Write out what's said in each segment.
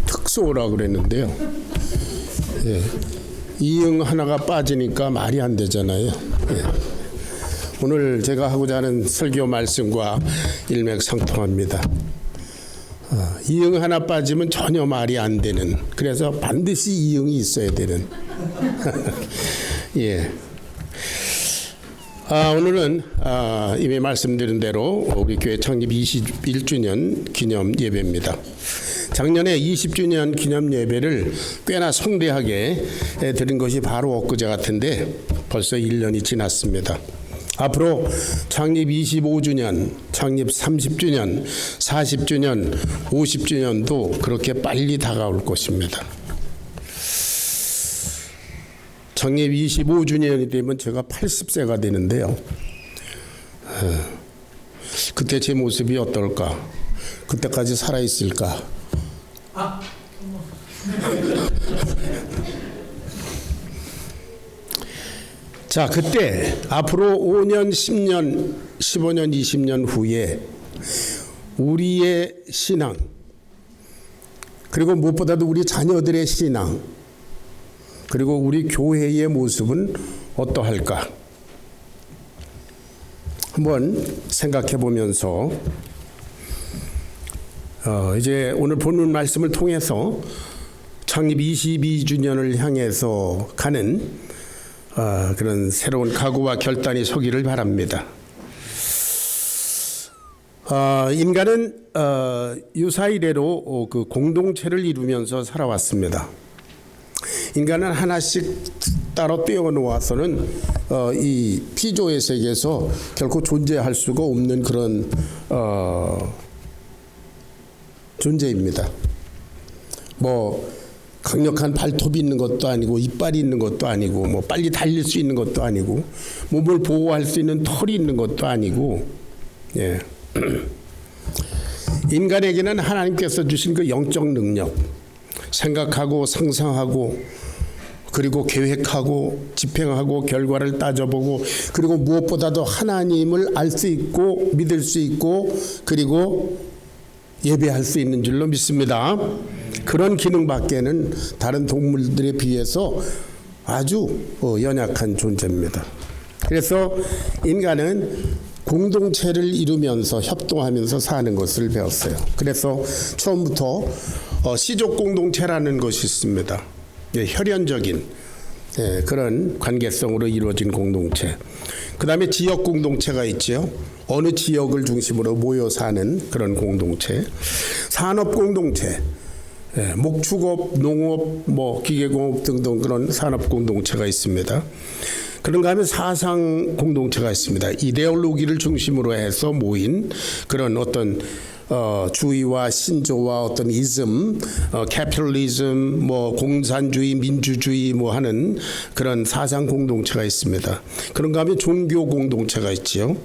특소라 그랬는데요. 이응 하나가 빠지니까 말이 안 되잖아요. 오늘 제가 하고자 하는 설교 말씀과 일맥상통합니다. 이응 하나 빠지면 전혀 말이 안 되는, 그래서 반드시 이응이 있어야 되는. 예. 오늘은 이미 말씀드린 대로 우리 교회 창립 21주년 기념 예배입니다. 작년에 20주년 기념 예배를 꽤나 성대하게 드린 것이 바로 엊그제 같은데 벌써 1년이 지났습니다. 앞으로 창립 25주년, 창립 30주년, 40주년, 50주년도 그렇게 빨리 다가올 것입니다. 창립 25주년이 되면 제가 80세가 되는데요. 그때 제 모습이 어떨까? 그때까지 살아있을까? 자, 그때 앞으로 5년, 10년, 15년, 20년 후에 우리의 신앙, 그리고 무엇보다도 우리 자녀들의 신앙, 그리고 우리 교회의 모습은 어떠할까? 한번 생각해 보면서 이제 오늘 본문 말씀을 통해서 창립 22주년을 향해서 가는 그런 새로운 각오와 결단이 서기를 바랍니다. 인간은 유사 이래로 그 공동체를 이루면서 살아왔습니다. 인간은 하나씩 따로 떼어놓아서는 이 피조의 세계에서 결코 존재할 수가 없는 그런 존재입니다. 뭐 강력한 발톱이 있는 것도 아니고 이빨이 있는 것도 아니고 뭐 빨리 달릴 수 있는 것도 아니고 몸을 보호할 수 있는 털이 있는 것도 아니고, 예. 인간에게는 하나님께서 주신 그 영적 능력, 생각하고 상상하고 그리고 계획하고 집행하고 결과를 따져보고 그리고 무엇보다도 하나님을 알 수 있고 믿을 수 있고 그리고 예배할 수 있는 줄로 믿습니다. 그런 기능밖에는 다른 동물들에 비해서 아주 연약한 존재입니다. 그래서 인간은 공동체를 이루면서 협동하면서 사는 것을 배웠어요. 그래서 처음부터 시족 공동체라는 것이 있습니다. 혈연적인 그런 관계성으로 이루어진 공동체. 그 다음에 지역 공동체가 있죠. 어느 지역을 중심으로 모여 사는 그런 공동체. 산업 공동체, 목축업, 농업, 뭐 기계공업 등등 그런 산업 공동체가 있습니다. 그런가 하면 사상 공동체가 있습니다. 이데올로기를 중심으로 해서 모인 그런 어떤 주의와 신조와 어떤 이즘, 캐피털리즘, 뭐 공산주의, 민주주의 뭐 하는 그런 사상 공동체가 있습니다. 그런가 하면 종교 공동체가 있지요.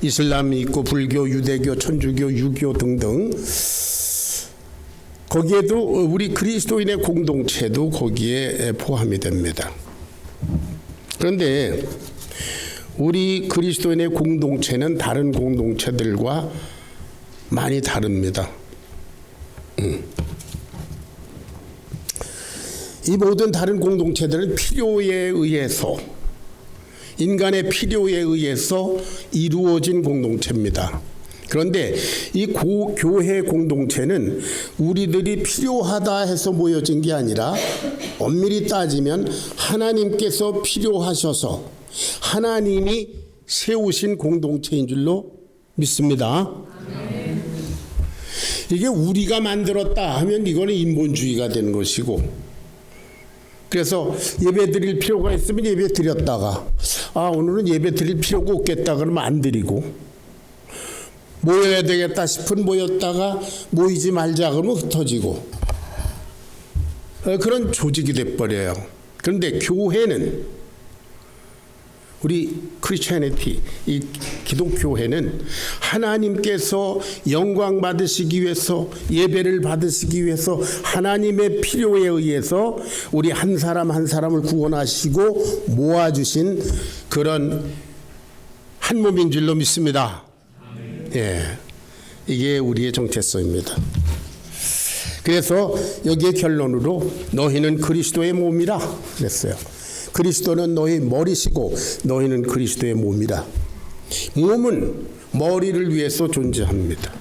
이슬람이 있고 불교, 유대교, 천주교, 유교 등등. 거기에도 우리 그리스도인의 공동체도 거기에 포함이 됩니다. 그런데 우리 그리스도인의 공동체는 다른 공동체들과 많이 다릅니다. 이 모든 다른 공동체들은 필요에 의해서, 인간의 필요에 의해서 이루어진 공동체입니다. 그런데 이 교회 공동체는 우리들이 필요하다 해서 모여진 게 아니라 엄밀히 따지면 하나님께서 필요하셔서 하나님이 세우신 공동체인 줄로 믿습니다. 이게 우리가 만들었다 하면 이거는 인본주의가 되는 것이고, 그래서 예배 드릴 필요가 있으면 예배 드렸다가 오늘은 예배 드릴 필요가 없겠다 그러면 안 드리고, 모여야 되겠다 싶은 모였다가 모이지 말자 그러면 흩어지고, 그런 조직이 돼버려요. 그런데 교회는, 우리 크리스천애니티, 이 기독교회는 하나님께서 영광 받으시기 위해서, 예배를 받으시기 위해서 하나님의 필요에 의해서 우리 한 사람 한 사람을 구원하시고 모아주신 그런 한 몸인 줄로 믿습니다. 예, 이게 우리의 정체성입니다. 그래서 여기에 결론으로 너희는 그리스도의 몸이라 그랬어요. 그리스도는 너희 머리시고 너희는 그리스도의 몸이라. 몸은 머리를 위해서 존재합니다.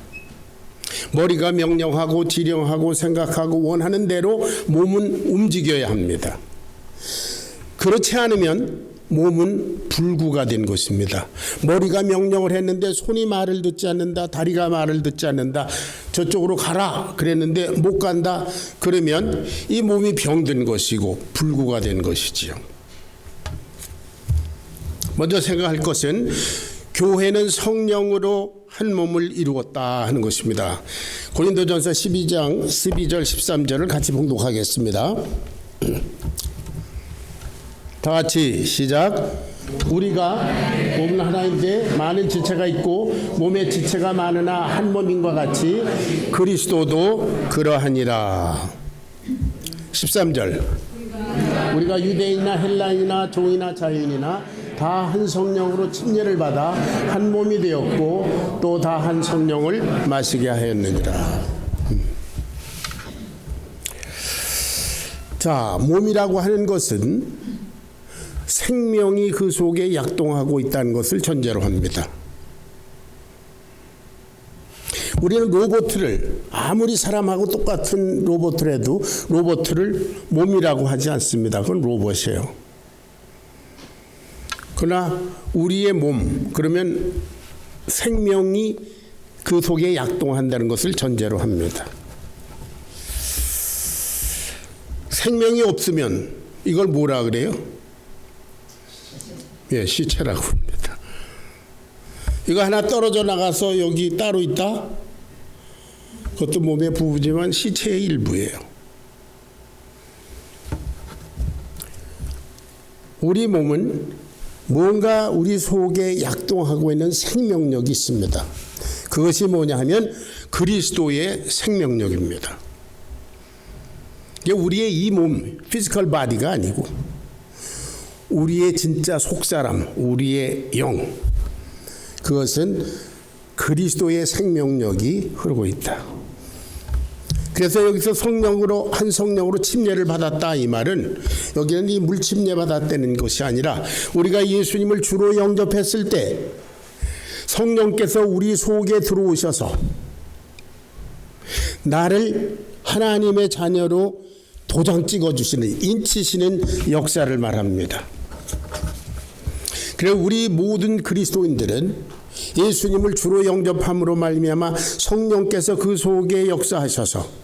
머리가 명령하고 지령하고 생각하고 원하는 대로 몸은 움직여야 합니다. 그렇지 않으면 몸은 불구가 된 것입니다. 머리가 명령을 했는데 손이 말을 듣지 않는다, 다리가 말을 듣지 않는다, 저쪽으로 가라 그랬는데 못 간다, 그러면 이 몸이 병든 것이고 불구가 된 것이지요. 먼저 생각할 것은 교회는 성령으로 한 몸을 이루었다 하는 것입니다. 고린도전서 12장 12절 13절을 같이 봉독하겠습니다. 다 같이 시작. 우리가 몸은 하나인데 많은 지체가 있고 몸의 지체가 많으나 한 몸인과 같이 그리스도도 그러하니라. 13절. 우리가 유대인이나 헬라인이나 종이나 자유인이나 다 한 성령으로 침례를 받아 한 몸이 되었고 또 다 한 성령을 마시게 하였느니라. 자, 몸이라고 하는 것은 생명이 그 속에 약동하고 있다는 것을 전제로 합니다. 우리는 로봇을 아무리 사람하고 똑같은 로봇을 해도 로봇을 몸이라고 하지 않습니다. 그건 로봇이에요. 그러나 우리의 몸, 그러면 생명이 그 속에 약동한다는 것을 전제로 합니다. 생명이 없으면 이걸 뭐라 그래요? 예, 시체라고 합니다. 이거 하나 떨어져 나가서 여기 따로 있다? 그것도 몸의 부부지만 시체의 일부예요. 우리 몸은 뭔가 우리 속에 약동하고 있는 생명력이 있습니다. 그것이 뭐냐 하면 그리스도의 생명력입니다. 이게 우리의 이 몸, 피지컬 바디가 아니고 우리의 진짜 속사람, 우리의 영, 그것은 그리스도의 생명력이 흐르고 있다. 그래서 여기서 성령으로 한 성령으로 침례를 받았다 이 말은 여기는 이 물침례 받았다는 것이 아니라 우리가 예수님을 주로 영접했을 때 성령께서 우리 속에 들어오셔서 나를 하나님의 자녀로 도장 찍어주시는 인치시는 역사를 말합니다. 그래서 우리 모든 그리스도인들은 예수님을 주로 영접함으로 말미암아 성령께서 그 속에 역사하셔서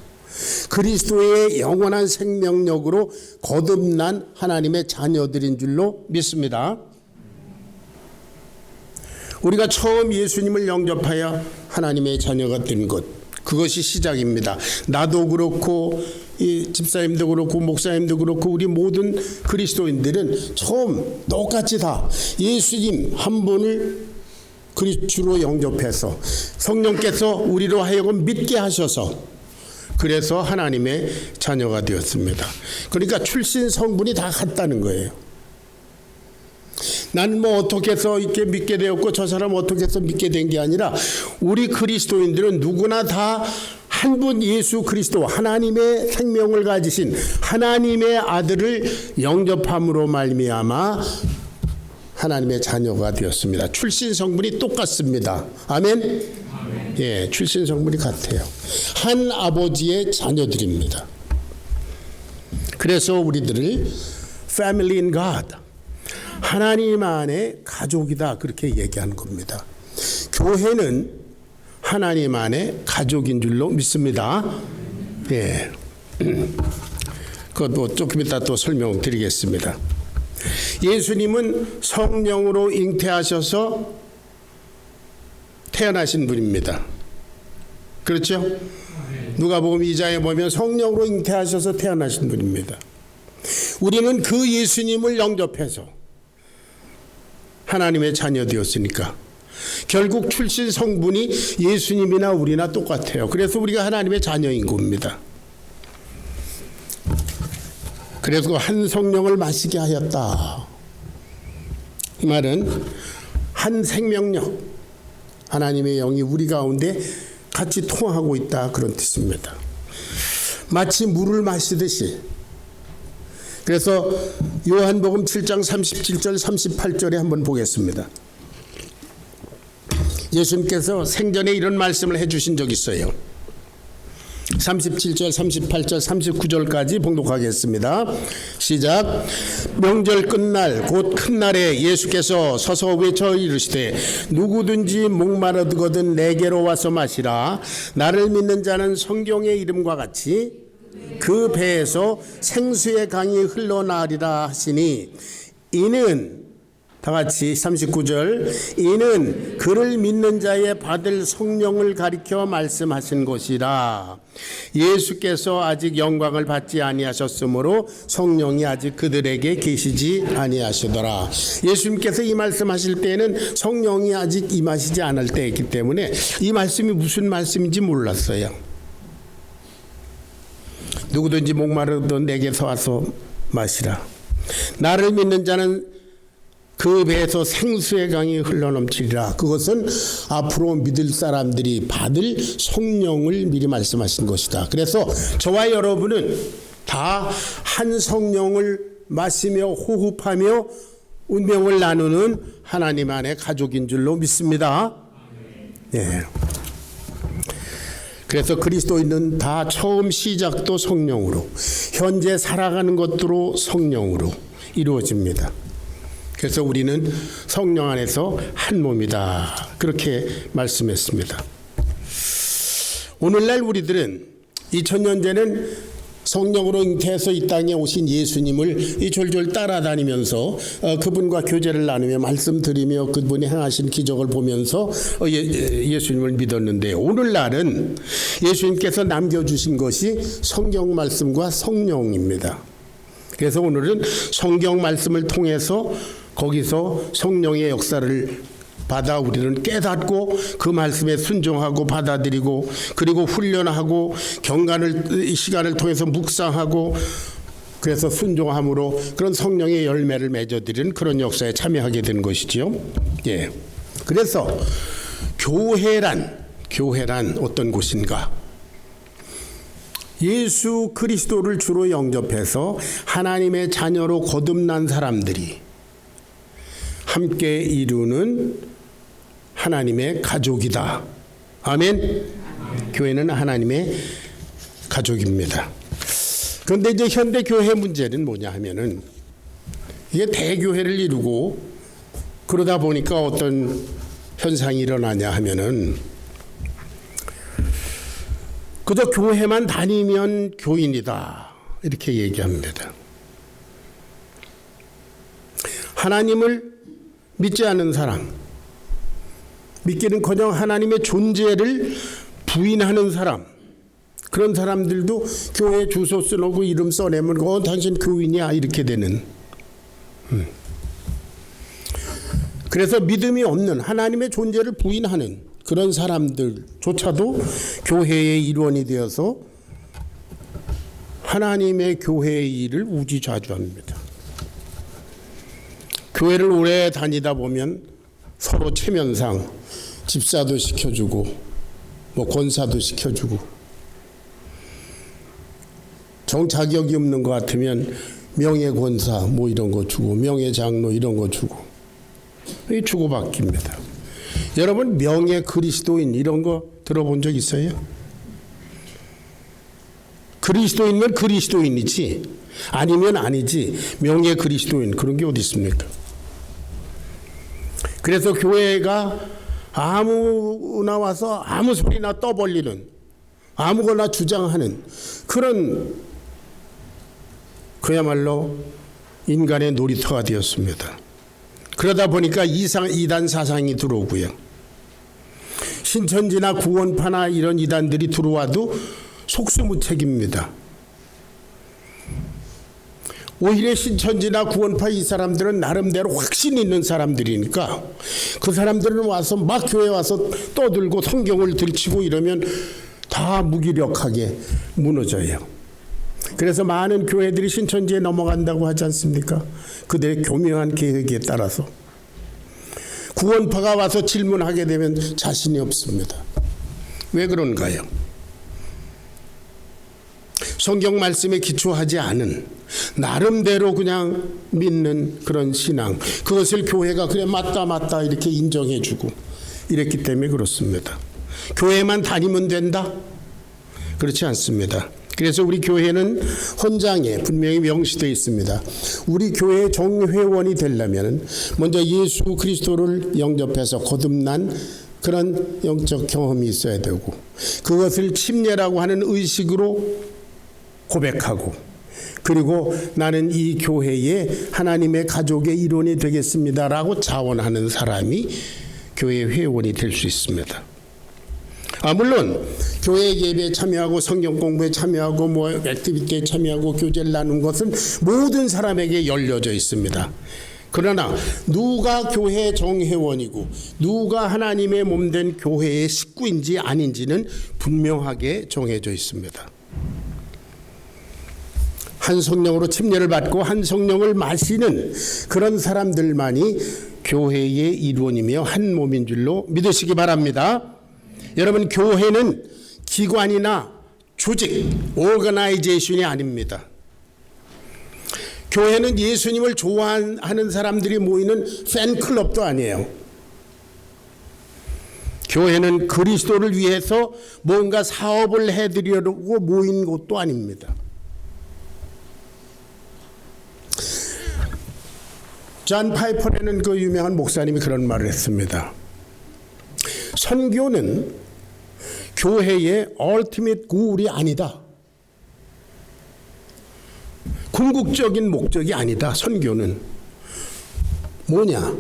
그리스도의 영원한 생명력으로 거듭난 하나님의 자녀들인 줄로 믿습니다. 우리가 처음 예수님을 영접하여 하나님의 자녀가 된 것, 그것이 시작입니다. 나도 그렇고 이 집사님도 그렇고 목사님도 그렇고 우리 모든 그리스도인들은 처음 똑같이 다 예수님 한 분을 주로 영접해서 성령께서 우리로 하여금 믿게 하셔서 그래서 하나님의 자녀가 되었습니다. 그러니까 출신 성분이 다 같다는 거예요. 나는 뭐 어떻게 해서 이렇게 믿게 되었고 저 사람 어떻게 해서 믿게 된 게 아니라 우리 그리스도인들은 누구나 다 한 분 예수 그리스도 하나님의 생명을 가지신 하나님의 아들을 영접함으로 말미암아 하나님의 자녀가 되었습니다. 출신 성분이 똑같습니다. 아멘? 예, 출신 성분이 같아요. 한 아버지의 자녀들입니다. 그래서 우리들을 family in God, 하나님 안의 가족이다 그렇게 얘기하는 겁니다. 교회는 하나님 안의 가족인 줄로 믿습니다. 예, 그것 뭐 조금 이따 또 설명드리겠습니다. 예수님은 성령으로 잉태하셔서 태어나신 분입니다. 그렇죠? 누가복음 2장에 보면 성령으로 잉태하셔서 태어나신 분입니다. 우리는 그 예수님을 영접해서 하나님의 자녀 되었으니까 결국 출신 성분이 예수님이나 우리나 똑같아요. 그래서 우리가 하나님의 자녀인 겁니다. 그래서 한 성령을 마시게 하였다. 이 말은 한 생명력, 하나님의 영이 우리 가운데 같이 통하고 있다 그런 뜻입니다. 마치 물을 마시듯이. 그래서 요한복음 7장 37절 38절에 한번 보겠습니다. 예수님께서 생전에 이런 말씀을 해주신 적이 있어요. 37절, 38절, 39절까지 봉독하겠습니다. 시작. 명절 끝날 곧 큰 날에 예수께서 서서 외쳐 이르시되 누구든지 목마르거든 내게로 와서 마시라. 나를 믿는 자는 성경의 이름과 같이 그 배에서 생수의 강이 흘러나리라 하시니 이는 다 같이 39절 이는 그를 믿는 자의 받을 성령을 가리켜 말씀하신 것이라. 예수께서 아직 영광을 받지 아니하셨으므로 성령이 아직 그들에게 계시지 아니하시더라. 예수님께서 이 말씀하실 때에는 성령이 아직 임하시지 않을 때였기 때문에 이 말씀이 무슨 말씀인지 몰랐어요. 누구든지 목마르던 내게서 와서 마시라. 나를 믿는 자는 그 배에서 생수의 강이 흘러넘치리라. 그것은 앞으로 믿을 사람들이 받을 성령을 미리 말씀하신 것이다. 그래서 저와 여러분은 다 한 성령을 마시며 호흡하며 운명을 나누는 하나님 안의 가족인 줄로 믿습니다. 네. 그래서 그리스도인은 다 처음 시작도 성령으로, 현재 살아가는 것도 성령으로 이루어집니다. 그래서 우리는 성령 안에서 한 몸이다. 그렇게 말씀했습니다. 오늘날 우리들은 2000년 전에는 성령으로 잉태해서 이 땅에 오신 예수님을 이 졸졸 따라다니면서 그분과 교제를 나누며 말씀드리며 그분이 행하신 기적을 보면서 예수님을 믿었는데, 오늘날은 예수님께서 남겨주신 것이 성경 말씀과 성령입니다. 그래서 오늘은 성경 말씀을 통해서 거기서 성령의 역사를 받아 우리는 깨닫고 그 말씀에 순종하고 받아들이고, 그리고 훈련하고 경간을 시간을 통해서 묵상하고, 그래서 순종함으로 그런 성령의 열매를 맺어드리는 그런 역사에 참여하게 된 것이지요. 예. 그래서 교회란 어떤 곳인가? 예수 그리스도를 주로 영접해서 하나님의 자녀로 거듭난 사람들이 함께 이루는 하나님의 가족이다. 아멘. 교회는 하나님의 가족입니다. 그런데 이제 현대 교회 문제는 뭐냐 하면은 이게 대교회를 이루고 그러다 보니까 어떤 현상이 일어나냐 하면은 그저 교회만 다니면 교인이다 이렇게 얘기합니다. 하나님을 믿지 않은 사람, 믿기는커녕 하나님의 존재를 부인하는 사람, 그런 사람들도 교회 주소 써놓고 이름 써내면 당신 교인이야 이렇게 되는. 그래서 믿음이 없는, 하나님의 존재를 부인하는 그런 사람들조차도 교회의 일원이 되어서 하나님의 교회의 일을 우지좌주합니다. 교회를 오래 다니다 보면 서로 체면상 집사도 시켜주고 권사도 시켜주고, 정 자격이 없는 것 같으면 명예권사 이런 거 주고, 명예장로 이런 거 주고, 이 주고받기입니다. 여러분, 명예 그리스도인 이런 거 들어본 적 있어요? 그리스도인이면 그리스도인이지 아니면 아니지, 명예 그리스도인 그런 게 어디 있습니까? 그래서 교회가 아무나 와서 아무 소리나 떠벌리는, 아무거나 주장하는 그런 그야말로 인간의 놀이터가 되었습니다. 그러다 보니까 이단 사상이 들어오고요. 신천지나 구원파나 이런 이단들이 들어와도 속수무책입니다. 오히려 신천지나 구원파 이 사람들은 나름대로 확신 있는 사람들이니까 그 사람들은 와서 막 교회 와서 떠들고 성경을 들치고 이러면 다 무기력하게 무너져요. 그래서 많은 교회들이 신천지에 넘어간다고 하지 않습니까? 그들의 교묘한 계획에 따라서. 구원파가 와서 질문하게 되면 자신이 없습니다. 왜 그런가요? 성경 말씀에 기초하지 않은 나름대로 그냥 믿는 그런 신앙, 그것을 교회가 그래 맞다 이렇게 인정해주고 이랬기 때문에 그렇습니다. 교회만 다니면 된다? 그렇지 않습니다. 그래서 우리 교회는 헌장에 분명히 명시되어 있습니다. 우리 교회의 정회원이 되려면 먼저 예수 그리스도를 영접해서 거듭난 그런 영적 경험이 있어야 되고, 그것을 침례라고 하는 의식으로 고백하고, 그리고 나는 이 교회의 하나님의 가족의 일원이 되겠습니다라고 자원하는 사람이 교회 회원이 될 수 있습니다. 물론 교회 예배에 참여하고 성경 공부에 참여하고 액티비티에 참여하고 교제를 나누는 것은 모든 사람에게 열려져 있습니다. 그러나 누가 교회 정회원이고 누가 하나님의 몸된 교회의 식구인지 아닌지는 분명하게 정해져 있습니다. 한 성령으로 침례를 받고 한 성령을 마시는 그런 사람들만이 교회의 일원이며 한 몸인 줄로 믿으시기 바랍니다. 여러분, 교회는 기관이나 조직, 오거나이제이션이 아닙니다. 교회는 예수님을 좋아하는 사람들이 모이는 팬클럽도 아니에요. 교회는 그리스도를 위해서 뭔가 사업을 해드리려고 모인 곳도 아닙니다. 존 파이퍼라는 그 유명한 목사님이 그런 말을 했습니다. 선교는 교회의 ultimate goal이 아니다. 궁극적인 목적이 아니다. 선교는 뭐냐?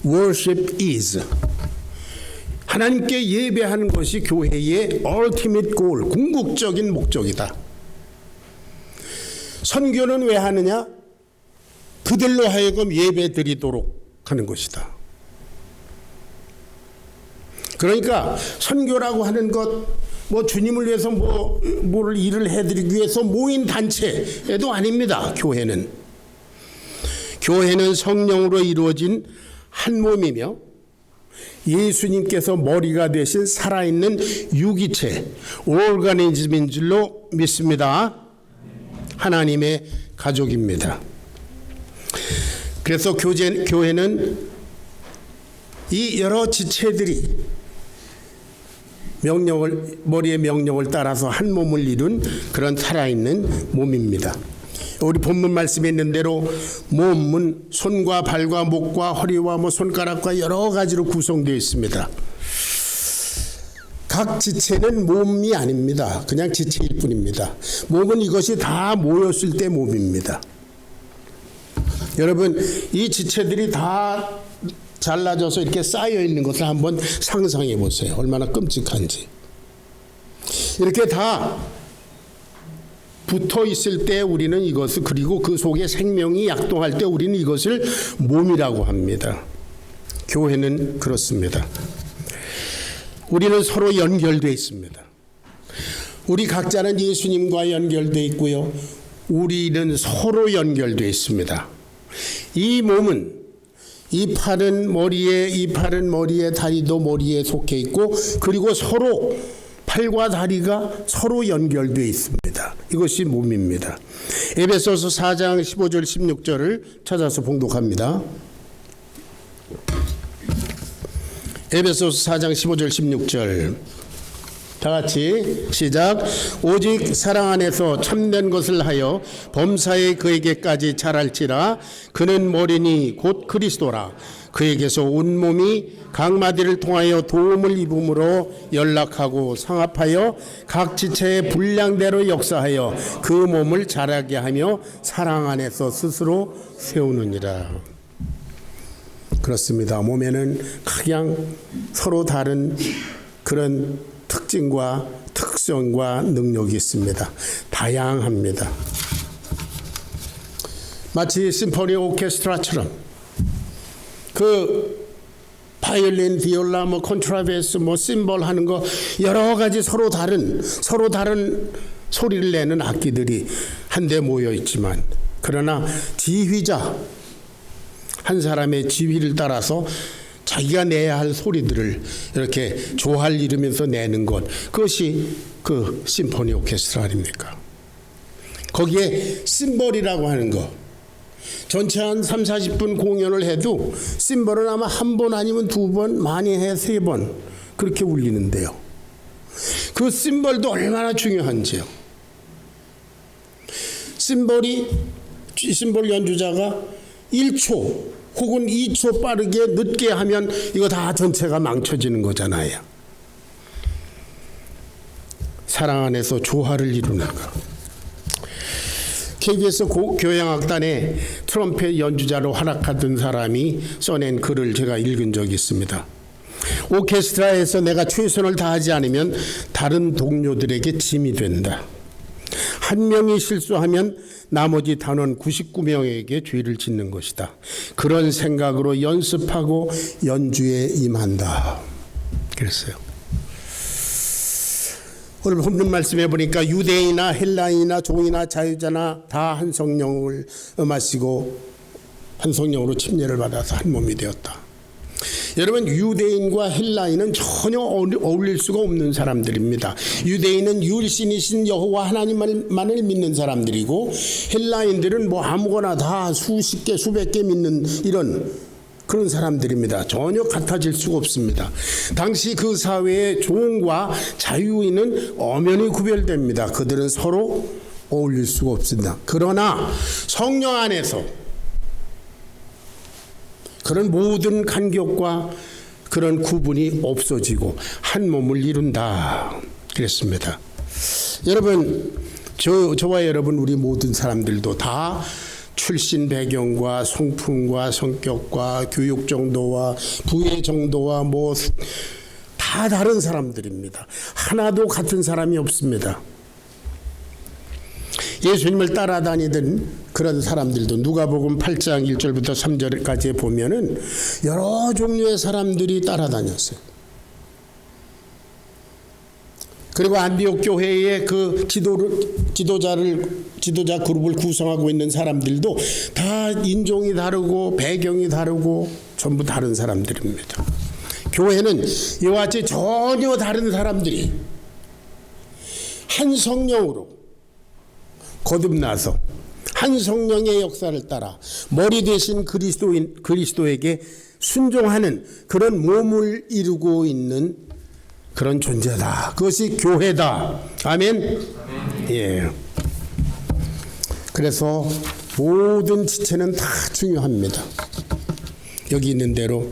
Worship is. 하나님께 예배하는 것이 교회의 ultimate goal, 궁극적인 목적이다. 선교는 왜 하느냐? 그들로 하여금 예배 드리도록 하는 것이다. 그러니까 선교라고 하는 것, 주님을 위해서 뭘 일을 해드리기 위해서 모인 단체에도 아닙니다. 교회는 성령으로 이루어진 한 몸이며 예수님께서 머리가 되신 살아있는 유기체, 오르가니즘인 줄로 믿습니다. 하나님의 가족입니다. 그래서 교회는 이 여러 지체들이 머리의 명령을 따라서 한 몸을 이룬 그런 살아있는 몸입니다. 우리 본문 말씀에 있는 대로 몸은 손과 발과 목과 허리와 손가락과 여러 가지로 구성되어 있습니다. 각 지체는 몸이 아닙니다. 그냥 지체일 뿐입니다. 몸은 이것이 다 모였을 때 몸입니다. 여러분, 이 지체들이 다 잘라져서 이렇게 쌓여 있는 것을 한번 상상해 보세요. 얼마나 끔찍한지. 이렇게 다 붙어 있을 때 우리는 이것을, 그리고 그 속에 생명이 약동할 때 우리는 이것을 몸이라고 합니다. 교회는 그렇습니다. 우리는 서로 연결되어 있습니다. 우리 각자는 예수님과 연결되어 있고요. 우리는 서로 연결되어 있습니다. 이 몸은 이 팔은 머리에, 다리도 머리에 속해 있고, 그리고 서로 팔과 다리가 서로 연결되어 있습니다. 이것이 몸입니다. 에베소서 4장 15절 16절을 찾아서 봉독합니다. 에베소서 4장 15절 16절 다 같이 시작. 오직 사랑 안에서 참된 것을 하여 범사에 그에게까지 자랄지라. 그는 머리니 곧 그리스도라. 그에게서 온 몸이 각마디를 통하여 도움을 입음으로 연락하고 상합하여 각 지체의 분량대로 역사하여 그 몸을 자라게 하며 사랑 안에서 스스로 세우느니라. 그렇습니다. 몸에는 각양 서로 다른 그런 특징과 특성과 능력이 있습니다. 다양합니다. 마치 심포니 오케스트라처럼 그 바이올린, 비올라, 콘트라베이스, 심벌 하는 거 여러 가지 서로 다른 소리를 내는 악기들이 한데 모여 있지만, 그러나 지휘자 한 사람의 지휘를 따라서 자기가 내야 할 소리들을 이렇게 조화를 이루면서 내는 것, 그것이 그 심포니 오케스트라 아닙니까? 거기에 심벌이라고 하는 거, 전체 한 3, 40분 공연을 해도 심벌은 아마 한 번 아니면 두 번, 많이 해 세 번 그렇게 울리는데요. 그 심벌도 얼마나 중요한지요. 심벌 연주자가 1초 혹은 2초 빠르게 늦게 하면 이거 다 전체가 망쳐지는 거잖아요. 사랑 안에서 조화를 이루는 것. KBS 교향악단에 트럼펫 연주자로 활약하던 사람이 써낸 글을 제가 읽은 적이 있습니다. 오케스트라에서 내가 최선을 다하지 않으면 다른 동료들에게 짐이 된다. 한 명이 실수하면 나머지 단원 99명에게 죄를 짓는 것이다. 그런 생각으로 연습하고 연주에 임한다. 그랬어요. 오늘 본문 말씀해 보니까 유대인이나 헬라인이나 종이나 자유자나 다 한 성령을 마시고 한 성령으로 침례를 받아서 한 몸이 되었다. 여러분, 유대인과 헬라인은 전혀 어울릴 수가 없는 사람들입니다. 유대인은 유일신이신 여호와 하나님만을 믿는 사람들이고, 헬라인들은 뭐 아무거나 다 수십 개 수백 개 믿는 이런 그런 사람들입니다. 전혀 같아질 수가 없습니다. 당시 그 사회의 종과 자유인은 엄연히 구별됩니다. 그들은 서로 어울릴 수가 없습니다. 그러나 성령 안에서 그런 모든 간격과 그런 구분이 없어지고 한 몸을 이룬다 그랬습니다. 여러분, 저와 여러분, 우리 모든 사람들도 다 출신 배경과 성품과 성격과 교육 정도와 부의 정도와 뭐 다 다른 사람들입니다. 하나도 같은 사람이 없습니다. 예수님을 따라다니던 그런 사람들도 누가복음 8장 1절부터 3절까지 보면은 여러 종류의 사람들이 따라다녔어요. 그리고 안디옥 교회의 그 지도자 그룹을 구성하고 있는 사람들도 다 인종이 다르고 배경이 다르고 전부 다른 사람들입니다. 교회는 이와 같이 전혀 다른 사람들이 한 성령으로 거듭나서 한 성령의 역사를 따라 머리 대신 그리스도에게 순종하는 그런 몸을 이루고 있는 그런 존재다. 그것이 교회다. 아멘. 예. 그래서 모든 지체는 다 중요합니다. 여기 있는 대로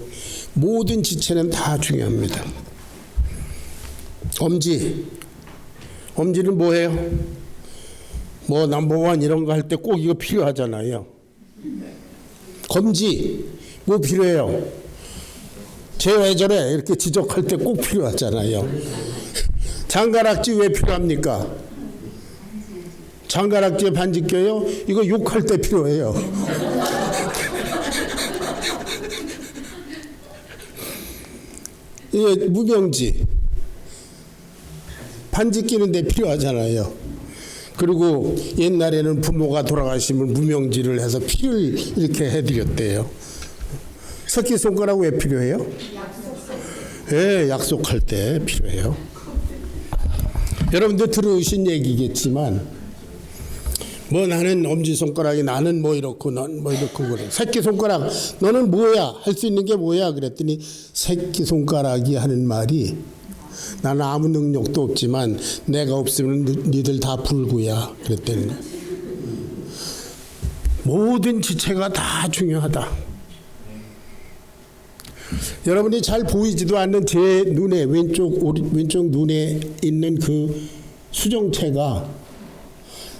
모든 지체는 다 중요합니다. 엄지는 뭐예요? 뭐 넘버원 이런 거 할 때 꼭 이거 필요하잖아요. 검지 뭐 필요해요? 쟤 저래 이렇게 지적할 때 꼭 필요하잖아요. 장가락지 왜 필요합니까? 장가락지에 반지 껴요? 이거 욕할 때 필요해요. 이게 무명지 반지 끼는 데 필요하잖아요. 그리고 옛날에는 부모가 돌아가시면 무명지를 해서 피를 이렇게 해드렸대요. 새끼손가락 왜 필요해요? 예, 약속할 때 필요해요. 여러분들 들으신 얘기겠지만 뭐 나는 엄지손가락이 나는 뭐 이렇고 넌 뭐 이렇고 그래. 새끼손가락 너는 뭐야? 할 수 있는 게 뭐야? 그랬더니 새끼손가락이 하는 말이 나는 아무 능력도 없지만 내가 없으면 니들 다 불구야 그랬더니 모든 지체가 다 중요하다. 여러분이 잘 보이지도 않는 제 눈에 왼쪽 눈에 있는 그 수정체가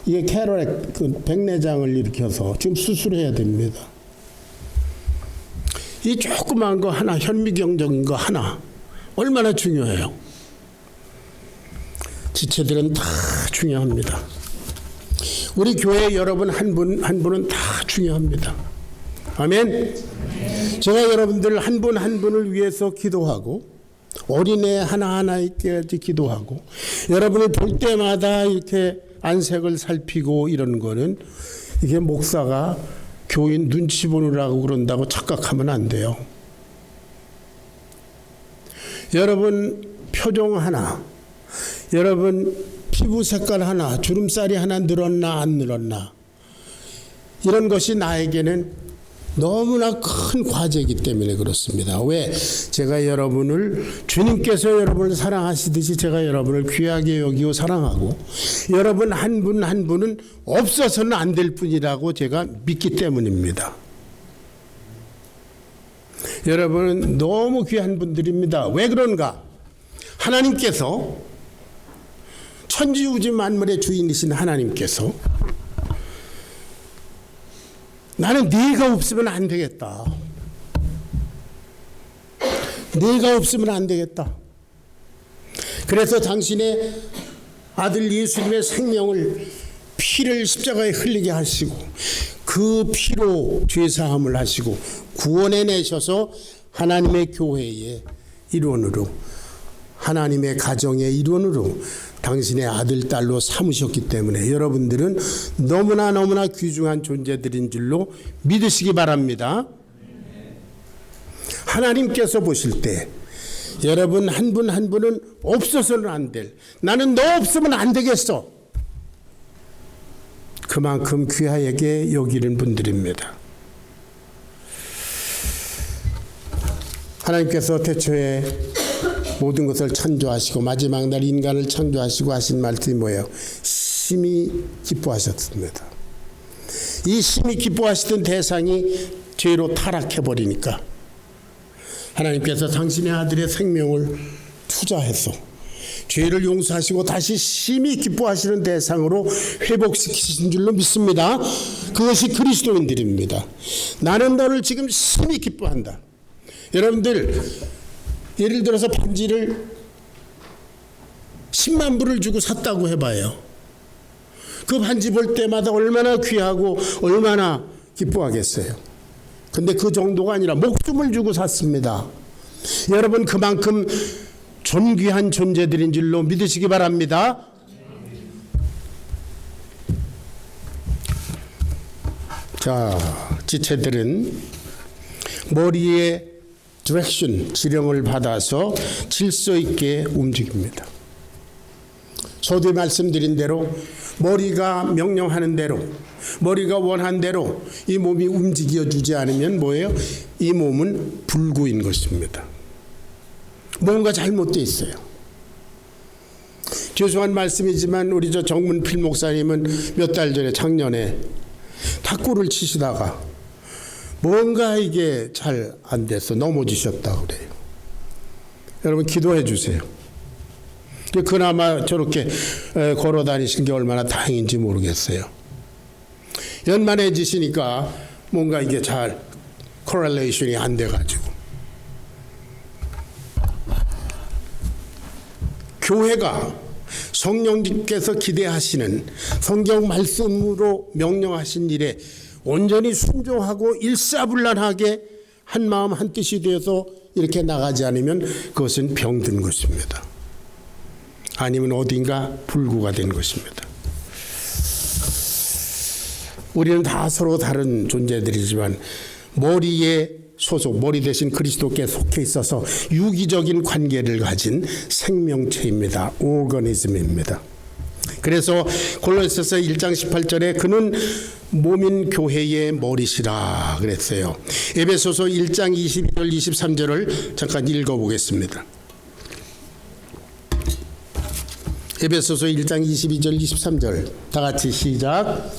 이게 캐러렉 그 백내장을 일으켜서 지금 수술해야 됩니다. 이 조그만 거 하나 현미경적인 거 하나 얼마나 중요해요. 지체들은 다 중요합니다. 우리 교회 여러분 한 분은 다 중요합니다. 아멘. 제가 여러분들 한 분 한 분을 위해서 기도하고 어린애 하나하나에게까지 기도하고 여러분을 볼 때마다 이렇게 안색을 살피고 이런 거는 이게 목사가 교인 눈치 보느라고 그런다고 착각하면 안 돼요. 여러분 표정 하나, 여러분 피부 색깔 하나, 주름살이 하나 늘었나 안 늘었나, 이런 것이 나에게는 너무나 큰 과제이기 때문에 그렇습니다. 왜? 제가 여러분을, 주님께서 여러분을 사랑하시듯이 제가 여러분을 귀하게 여기고 사랑하고 여러분 한 분 한 분은 없어서는 안 될 뿐이라고 제가 믿기 때문입니다. 여러분은 너무 귀한 분들입니다. 왜 그런가? 하나님께서, 천지우주 만물의 주인이신 하나님께서 나는 네가 없으면 안 되겠다. 네가 없으면 안 되겠다. 그래서 당신의 아들 예수님의 생명을, 피를 십자가에 흘리게 하시고 그 피로 죄사함을 하시고 구원해 내셔서 하나님의 교회의 일원으로, 하나님의 가정의 일원으로 당신의 아들, 딸로 삼으셨기 때문에 여러분들은 너무나 귀중한 존재들인 줄로 믿으시기 바랍니다. 하나님께서 보실 때 여러분 한 분 한 분은 없어서는 안 될, 나는 너 없으면 안 되겠어, 그만큼 귀하게 여기는 분들입니다. 하나님께서 태초에 모든 것을 창조하시고 마지막 날 인간을 창조하시고 하신 말씀이 뭐예요? 심히 기뻐하셨습니다. 이 심히 기뻐하시던 대상이 죄로 타락해버리니까 하나님께서 당신의 아들의 생명을 투자해서 죄를 용서하시고 다시 심히 기뻐하시는 대상으로 회복시키신 줄로 믿습니다. 그것이 그리스도인들입니다. 나는 너를 지금 심히 기뻐한다. 여러분들, 예를 들어서 반지를 10만 불을 주고 샀다고 해봐요. 그 반지 볼 때마다 얼마나 귀하고 얼마나 기뻐하겠어요. 근데 그 정도가 아니라 목숨을 주고 샀습니다. 여러분, 그만큼 존귀한 존재들인 줄로 믿으시기 바랍니다. 자, 지체들은 머리에 디렉션, 지령을 받아서 질서 있게 움직입니다. 서두에 말씀드린 대로 머리가 명령하는 대로, 머리가 원한 대로 이 몸이 움직여주지 않으면 뭐예요? 이 몸은 불구인 것입니다. 뭔가 잘못되어 있어요. 죄송한 말씀이지만 우리 저 정문필 목사님은 몇 달 전에, 작년에 탁구를 치시다가 뭔가 이게 잘 안 돼서 넘어지셨다고 그래요. 여러분 기도해 주세요. 그나마 저렇게 걸어 다니신 게 얼마나 다행인지 모르겠어요. 연만해지시니까 뭔가 이게 잘 코렐레이션이 안 돼가지고. 교회가 성령님께서 기대하시는 성경 말씀으로 명령하신 일에 온전히 순종하고 일사불란하게 한 마음 한 뜻이 되어서 이렇게 나가지 않으면 그것은 병든 것입니다. 아니면 어딘가 불구가 된 것입니다. 우리는 다 서로 다른 존재들이지만 머리에 소속, 머리 대신 그리스도께 속해 있어서 유기적인 관계를 가진 생명체입니다. 오거니즘입니다. 그래서 골로새서 1장 18절에 그는 몸인 교회의 머리시라 그랬어요. 에베소서 1장 22절 23절을 잠깐 읽어보겠습니다. 에베소서 1장 22절 23절 다 같이 시작.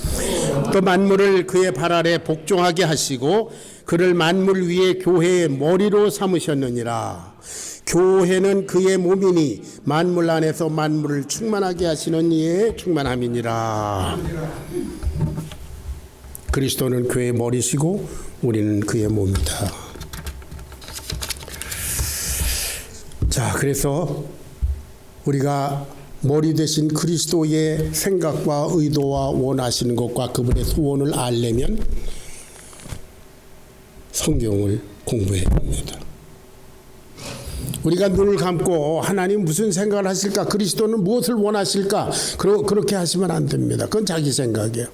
또 만물을 그의 발 아래 복종하게 하시고 그를 만물 위에 교회의 머리로 삼으셨느니라. 교회는 그의 몸이니 만물 안에서 만물을 충만하게 하시는 이의 충만함이니라. 그리스도는 교회의 머리시고 우리는 그의 몸이다. 자, 그래서 우리가 머리 대신 그리스도의 생각과 의도와 원하시는 것과 그분의 소원을 알려면 성경을 공부해야 합니다. 우리가 눈을 감고 하나님 무슨 생각을 하실까, 그리스도는 무엇을 원하실까, 그렇게 하시면 안 됩니다. 그건 자기 생각이에요.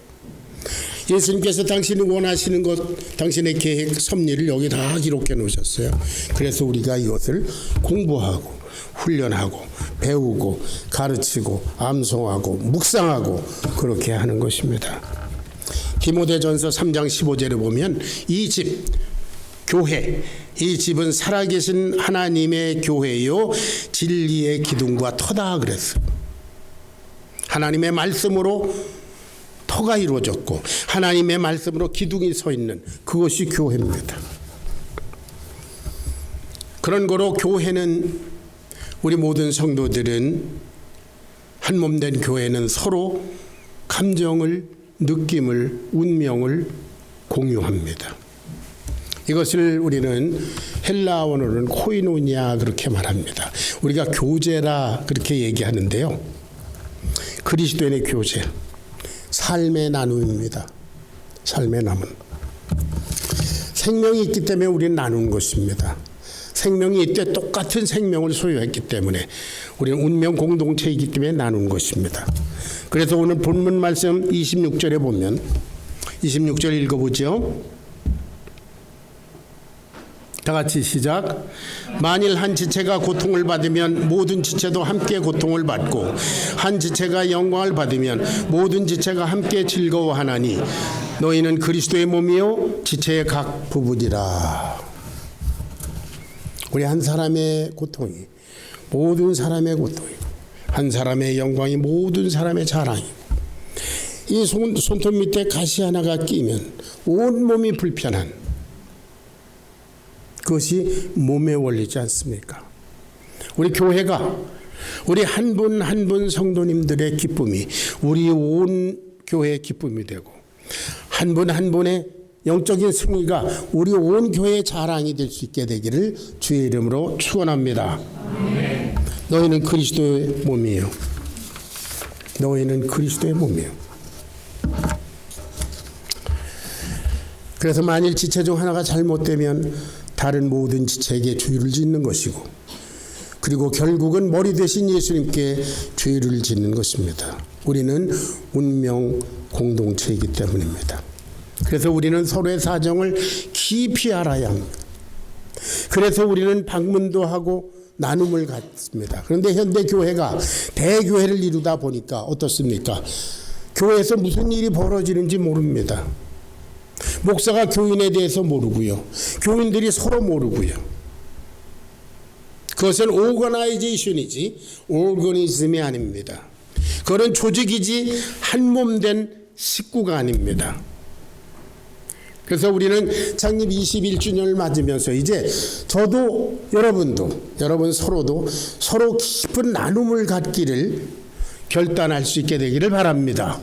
예수님께서 당신이 원하시는 것, 당신의 계획, 섭리를 여기 다 기록해 놓으셨어요. 그래서 우리가 이것을 공부하고 훈련하고 배우고 가르치고 암송하고 묵상하고 그렇게 하는 것입니다. 디모데전서 3장 15절에 보면 이 집, 교회, 이 집은 살아계신 하나님의 교회요 진리의 기둥과 터다 그랬어요. 하나님의 말씀으로 터가 이루어졌고 하나님의 말씀으로 기둥이 서 있는 그것이 교회입니다. 그런 거로 교회는 우리 모든 성도들은 한 몸 된 교회는 서로 감정을, 느낌을, 운명을 공유합니다. 이것을 우리는 헬라 원어로는 코이노니아 그렇게 말합니다. 우리가 교제라 그렇게 얘기하는데요. 그리스도인의 교제, 삶의 나눔입니다. 삶의 나눔. 생명이 있기 때문에 우리는 나누는 것입니다. 생명이 이때 똑같은 생명을 소유했기 때문에 우리는 운명 공동체이기 때문에 나누는 것입니다. 그래서 오늘 본문 말씀 26절에 보면 26절 읽어보죠. 다 같이 시작. 만일 한 지체가 고통을 받으면 모든 지체도 함께 고통을 받고 한 지체가 영광을 받으면 모든 지체가 함께 즐거워하나니 너희는 그리스도의 몸이요 지체의 각 부분이라. 우리 한 사람의 고통이 모든 사람의 고통이고 한 사람의 영광이 모든 사람의 자랑이고 이 손톱 밑에 가시 하나가 끼면 온 몸이 불편한 그것이 몸의 원리지 않습니까? 우리 교회가 우리 한 분 한 분 성도님들의 기쁨이 우리 온 교회의 기쁨이 되고 한 분 한 분의 영적인 승리가 우리 온 교회의 자랑이 될 수 있게 되기를 주의 이름으로 축원합니다. 너희는 그리스도의 몸이에요. 너희는 그리스도의 몸이에요. 그래서 만일 지체 중 하나가 잘못되면 다른 모든 지체에게 죄를 짓는 것이고 그리고 결국은 머리 대신 예수님께 죄를 짓는 것입니다. 우리는 운명 공동체이기 때문입니다. 그래서 우리는 서로의 사정을 깊이 알아야 합니다. 그래서 우리는 방문도 하고 나눔을 갖습니다. 그런데 현대 교회가 대교회를 이루다 보니까 어떻습니까? 교회에서 무슨 일이 벌어지는지 모릅니다. 목사가 교인에 대해서 모르고요. 교인들이 서로 모르고요. 그것은 오거나이제이션이지 오르거니즘이 아닙니다. 그건 조직이지 한 몸 된 식구가 아닙니다. 그래서 우리는 창립 21주년을 맞으면서 이제 저도 여러분 서로도 서로 깊은 나눔을 갖기를 결단할 수 있게 되기를 바랍니다.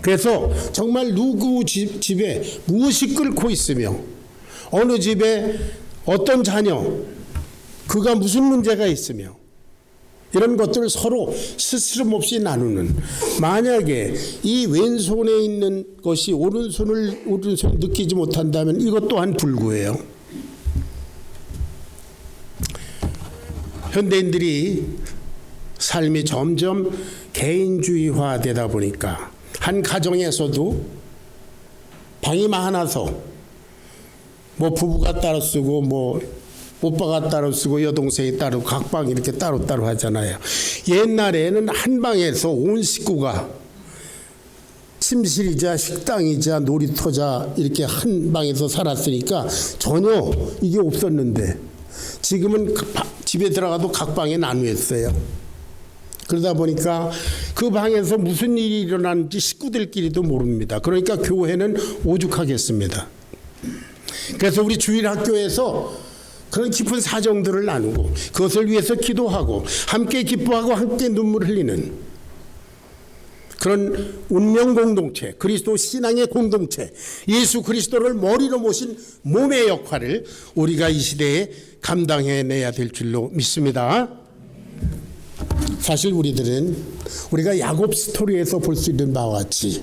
그래서 정말 누구 집에 무엇이 끓고 있으며 어느 집에 어떤 자녀 그가 무슨 문제가 있으며 이런 것들을 서로 스스럼 없이 나누는 만약에 이 왼손에 있는 것이 오른손을 느끼지 못한다면 이것 또한 불구예요. 현대인들이 삶이 점점 개인주의화 되다 보니까 한 가정에서도 방이 많아서 뭐 부부가 따로 쓰고 뭐 오빠가 따로 쓰고 여동생이 따로 각 방 이렇게 따로따로 하잖아요. 옛날에는 한 방에서 온 식구가 침실이자 식당이자 놀이터자 이렇게 한 방에서 살았으니까 전혀 이게 없었는데 지금은 집에 들어가도 각 방에 나누었어요. 그러다 보니까 그 방에서 무슨 일이 일어나는지 식구들끼리도 모릅니다. 그러니까 교회는 오죽하겠습니다. 그래서 우리 주일학교에서 그런 깊은 사정들을 나누고 그것을 위해서 기도하고 함께 기뻐하고 함께 눈물 흘리는 그런 운명 공동체, 그리스도 신앙의 공동체, 예수 그리스도를 머리로 모신 몸의 역할을 우리가 이 시대에 감당해내야 될 줄로 믿습니다. 사실 우리가 야곱 스토리에서 볼 수 있는 바와 같이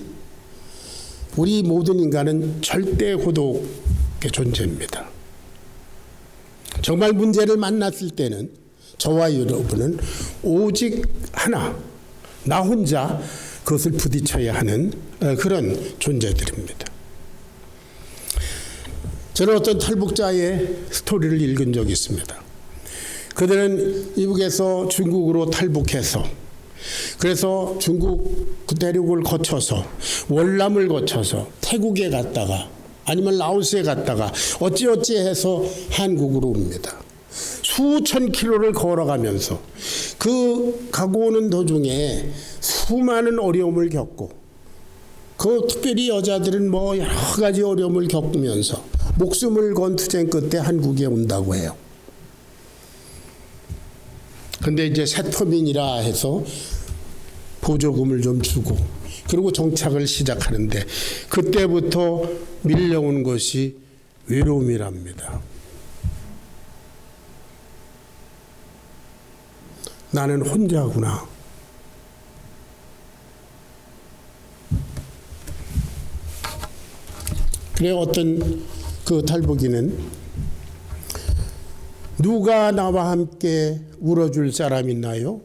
우리 모든 인간은 절대 고독의 존재입니다. 정말 문제를 만났을 때는 저와 여러분은 오직 하나, 나 혼자 그것을 부딪혀야 하는 그런 존재들입니다. 저는 어떤 탈북자의 스토리를 읽은 적이 있습니다. 그들은 이북에서 중국으로 탈북해서, 그래서 중국 그 대륙을 거쳐서 월남을 거쳐서 태국에 갔다가 아니면 라오스에 갔다가 어찌어찌 해서 한국으로 옵니다. 수천 킬로를 걸어가면서 그 가고 오는 도중에 수많은 어려움을 겪고, 그 특별히 여자들은 뭐 여러 가지 어려움을 겪으면서 목숨을 건 투쟁 끝에 한국에 온다고 해요. 근데 이제 세터민이라 해서 보조금을 좀 주고 그리고 정착을 시작하는데, 그때부터 밀려온 것이 외로움이랍니다. 나는 혼자구나. 그래 어떤 그 탈북이는 누가 나와 함께 울어줄 사람 있나요?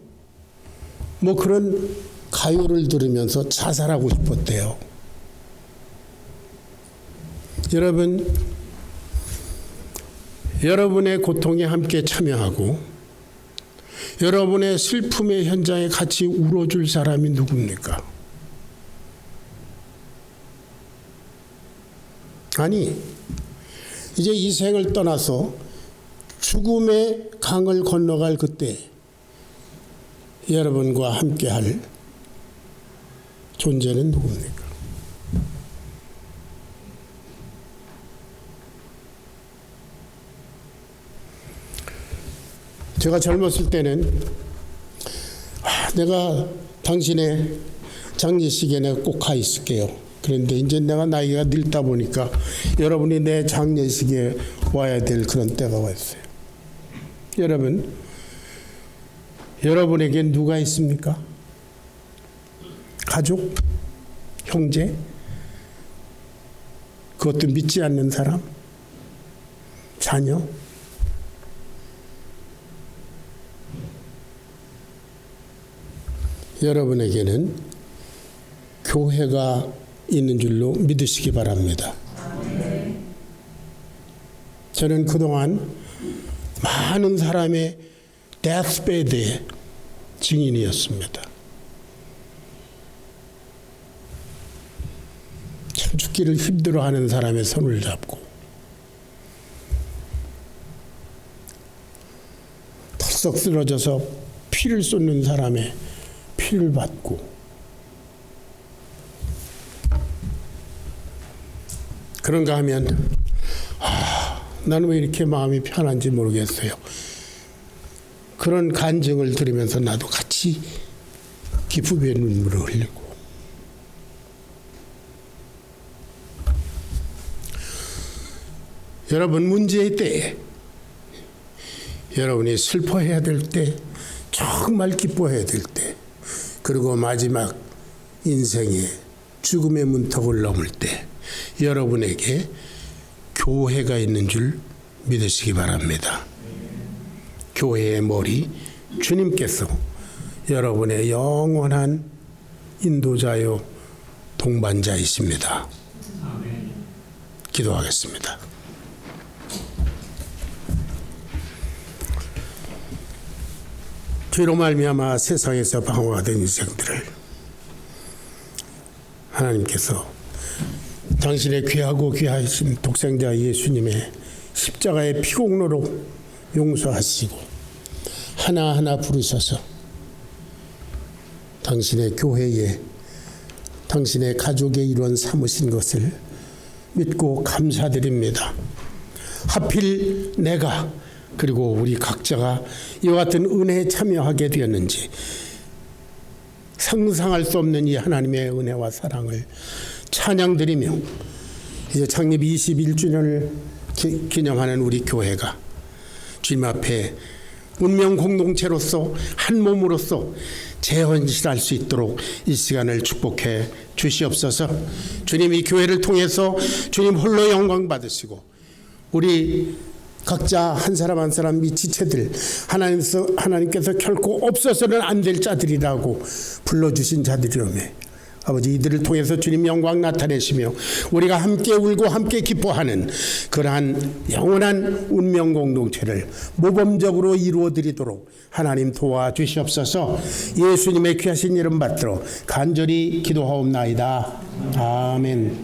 뭐 그런 가요를 들으면서 자살하고 싶었대요. 여러분, 여러분의 고통에 함께 참여하고 여러분의 슬픔의 현장에 같이 울어줄 사람이 누굽니까? 아니, 이제 이 생을 떠나서 죽음의 강을 건너갈 그때 여러분과 함께할 존재는 누굽니까? 제가 젊었을 때는 내가 당신의 장례식에 내가 꼭 가 있을게요. 그런데 이제 내가 나이가 늙다 보니까 여러분이 내 장례식에 와야 될 그런 때가 왔어요. 여러분, 여러분에겐 누가 있습니까? 가족? 형제? 그것도 믿지 않는 사람? 자녀? 여러분에게는 교회가 있는 줄로 믿으시기 바랍니다. 저는 그동안 많은 사람의 데스베드의 증인이었습니다. 참 죽기를 힘들어하는 사람의 손을 잡고 털썩 쓰러져서 피를 쏟는 사람의 피를 받고, 그런가 하면 나는 왜 이렇게 마음이 편한지 모르겠어요. 그런 간증을 들으면서 나도 같이 기쁨의 눈물을 흘리고, 여러분 문제의 때에, 여러분이 슬퍼해야 될 때, 정말 기뻐해야 될 때, 그리고 마지막 인생의 죽음의 문턱을 넘을 때 여러분에게 교회가 있는 줄 믿으시기 바랍니다. 교회의 머리 주님께서 여러분의 영원한 인도자요 동반자이십니다. 기도하겠습니다. 죄로 말미암아 세상에서 방황하던 인생들을 하나님께서 당신의 귀하고 귀하신 독생자 예수님의 십자가의 피공로로 용서하시고 하나하나 부르셔서 당신의 교회에 당신의 가족의 일원 삼으신 것을 믿고 감사드립니다. 하필 내가 그리고 우리 각자가 이와 같은 은혜에 참여하게 되었는지 상상할 수 없는 이 하나님의 은혜와 사랑을 찬양드리며 이제 창립 21주년을 기념하는 우리 교회가 주님 앞에 운명 공동체로서 한 몸으로서 재헌실할 수 있도록 이 시간을 축복해 주시옵소서. 주님 이 교회를 통해서 주님 홀로 영광 받으시고 우리 각자 한 사람 한 사람 이 지체들 하나님께서 결코 없어서는 안 될 자들이라고 불러주신 자들이오매 아버지, 이들을 통해서 주님 영광 나타내시며 우리가 함께 울고 함께 기뻐하는 그러한 영원한 운명 공동체를 모범적으로 이루어드리도록 하나님 도와주시옵소서. 예수님의 귀하신 이름 받들어 간절히 기도하옵나이다. 아멘.